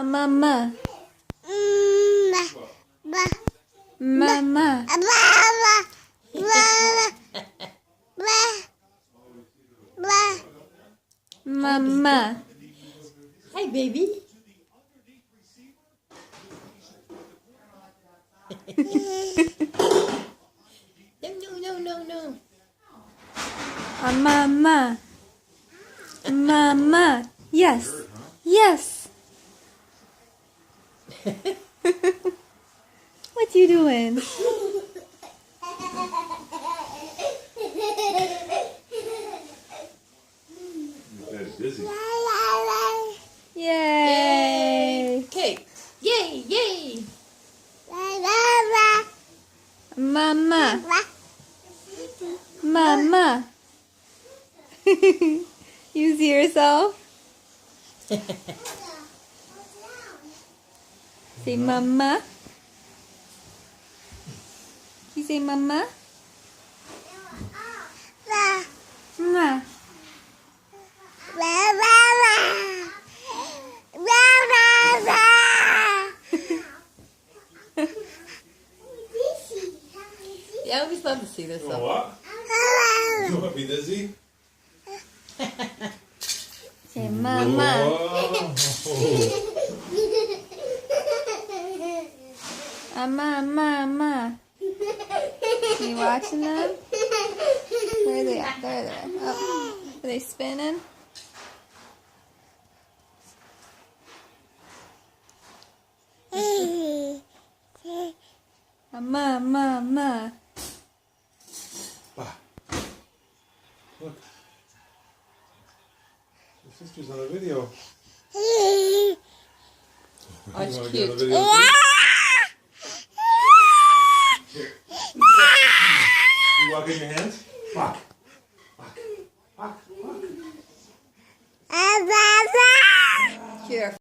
Mama. Mama. Mama. Hi, baby. No. Mama. Mama. Yes. Yes. What you doing? That's busy. Yay. Cake. Yay. Mama. Mama. You see yourself? Say mama. You say mama? Ma. Yeah, I always love to see this You want stuff. what? You want to be dizzy? Say mama. Whoa. Mama. You watching them? Where are they at? There they are. Oh. Are they spinning? Mama. Look. Your sister's on a video. Oh, it's You wanna cute. get on the video too? Here. You walk in your hands? Walk. Here.